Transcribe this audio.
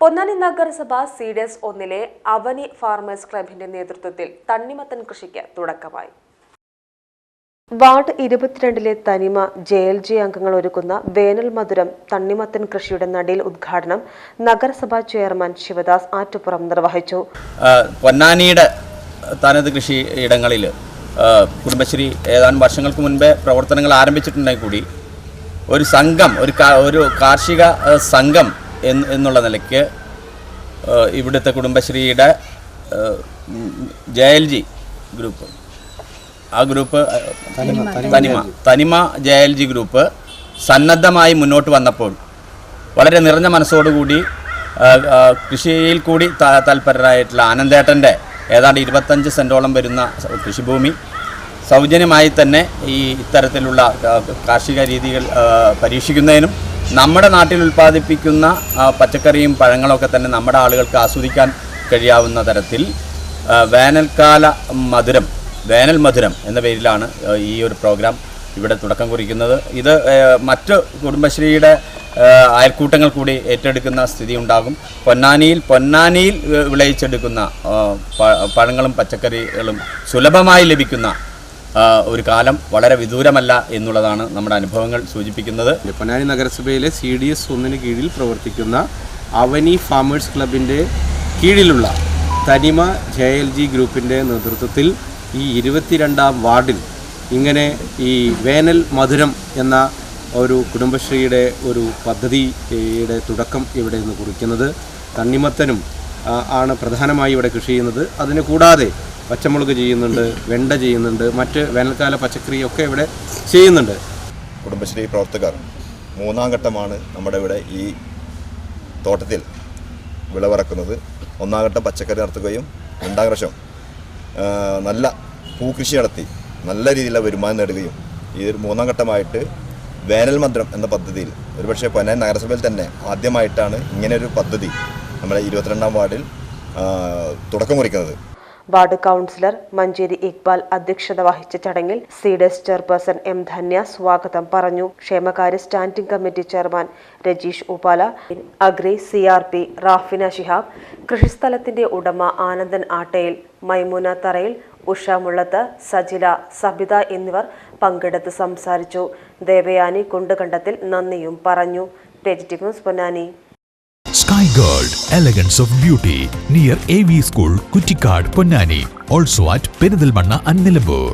പൊന്നാനി നഗരസഭ സീഡേഴ്സ് 1 അവനി ഫാർമേഴ്സ് ക്ലബിന്റെ നേതൃത്വത്തിൽ തണ്ണിമത്തൻ കൃഷിക്ക് തുടക്കമായി. വാർഡ് 22 തനിമ JLG അംഗങ്ങൾ ഒരുക്കുന്ന വേനൽ മധുരം തണ്ണിമത്തൻ കൃഷിയുടെ നടീൽ ഉദ്ഘാടനം നഗരസഭാ ചെയർമാൻ ശിവദാസ് ആറ്റുപുറം നിർവഹിച്ചു. പൊന്നാനിയുടെ തനത് കൃഷി ഇടങ്ങളിൽ കുടുംബശ്രീ ഏതാനും വർഷങ്ങൾക്ക് മുൻപേ പ്രവർത്തനങ്ങൾ ആരംഭിച്ചിട്ടുണ്ടെങ്കിൽ കൂടി ഒരു സംഘം ഒരു കാർഷിക സംഘം എന്നുള്ള നിലയ്ക്ക് ഇവിടുത്തെ കുടുംബശ്രീയുടെ JLG ഗ്രൂപ്പ് ആ ഗ്രൂപ്പ് തനിമ JLG ഗ്രൂപ്പ് സന്നദ്ധമായി മുന്നോട്ട് വന്നപ്പോൾ വളരെ നിറഞ്ഞ മനസ്സോടുകൂടി കൃഷിയിൽ കൂടി താല്പര്യരായിട്ടുള്ള ആനന്ദേട്ടൻ്റെ ഏതാണ്ട് 25 സെൻറ്റോളം വരുന്ന കൃഷിഭൂമി സൗജന്യമായി തന്നെ ഇത്തരത്തിലുള്ള കാർഷിക രീതികൾ പരീക്ഷിക്കുന്നതിനും നമ്മുടെ നാട്ടിൽ ഉൽപ്പാദിപ്പിക്കുന്ന പച്ചക്കറിയും പഴങ്ങളൊക്കെ തന്നെ നമ്മുടെ ആളുകൾക്ക് ആസ്വദിക്കാൻ കഴിയാവുന്ന തരത്തിൽ വേനൽ മധുരം എന്ന പേരിലാണ് ഈ ഒരു പ്രോഗ്രാം ഇവിടെ തുടക്കം കുറിക്കുന്നത്. ഇത് മറ്റ് കുടുംബശ്രീയുടെ അയൽക്കൂട്ടങ്ങൾ കൂടി ഏറ്റെടുക്കുന്ന സ്ഥിതി ഉണ്ടാകും. പൊന്നാനിയിൽ വിളയിച്ചെടുക്കുന്ന പഴങ്ങളും പച്ചക്കറികളും സുലഭമായി ലഭിക്കുന്ന ഒരു കാലം വളരെ വിദൂരമല്ല എന്നുള്ളതാണ് നമ്മുടെ അനുഭവങ്ങൾ സൂചിപ്പിക്കുന്നത്. പൊന്നാനി നഗരസഭയിലെ CDS 1 കീഴിൽ പ്രവർത്തിക്കുന്ന അവനി ഫാമേഴ്സ് ക്ലബിൻ്റെ കീഴിലുള്ള തനിമ JLG ഗ്രൂപ്പിൻ്റെ നേതൃത്വത്തിൽ ഈ 22ാം വാർഡിൽ ഇങ്ങനെ ഈ വേനൽ മധുരം എന്ന ഒരു കുടുംബശ്രീയുടെ ഒരു പദ്ധതിയുടെ തുടക്കം ഇവിടെ നിന്ന് കുറിക്കുന്നത്. തണ്ണിമത്തനും ആണ് പ്രധാനമായി ഇവിടെ കൃഷി ചെയ്യുന്നത്. അതിന് കൂടാതെ പച്ചമുളക് ചെയ്യുന്നുണ്ട്, വെണ്ട ചെയ്യുന്നുണ്ട്, മറ്റ് വേനൽക്കാല പച്ചക്കറിയൊക്കെ ഇവിടെ ചെയ്യുന്നുണ്ട്. കുടുംബശ്രീ പ്രവർത്തകർ 3ാം ഘട്ടമാണ് നമ്മുടെ ഇവിടെ ഈ തോട്ടത്തിൽ വിളവിറക്കുന്നത്. 1ാം ഘട്ടം പച്ചക്കറി നടത്തുകയും 2ാം വർഷം നല്ല പൂക്കൃഷി നടത്തി നല്ല രീതിയിലുള്ള വരുമാനം നേടുകയും ഈ 3ാം ഘട്ടമായിട്ട് വേനൽ മധുരം എന്ന പദ്ധതിയിൽ ഒരുപക്ഷെ പൊന്നാനി നഗരസഭയിൽ തന്നെ ആദ്യമായിട്ടാണ് ഇങ്ങനെയൊരു പദ്ധതി നമ്മുടെ 22ാം വാർഡിൽ തുടക്കം കുറിക്കുന്നത്. വാർഡ് കൗൺസിലർ മഞ്ചേരി ഇക്ബാൽ അധ്യക്ഷത വഹിച്ച ചടങ്ങിൽ സീഡേഴ്സ് ചെയർപേഴ്സൺ M ധന്യ സ്വാഗതം പറഞ്ഞു. ക്ഷേമകാര്യ standing committee chairman Rajeesh ഉപാല, agri CRP റാഫിന Shihab, കൃഷിസ്ഥലത്തിന്റെ ഉടമ ആനന്ദൻ ആട്ടയിൽ, മൈമൂന തറയിൽ, ഉഷ മുള്ളത്ത്, സജില, സബിത എന്നിവർ പങ്കെടുത്ത് സംസാരിച്ചു. ദേവയാനി കുണ്ടുകണ്ടത്തിൽ നന്ദിയും പറഞ്ഞു. PGT News Ponnani. Sky Gold, elegance of beauty, near AV School, Kuttikad, Ponnani. Also at Perindalmanna and Nilambur.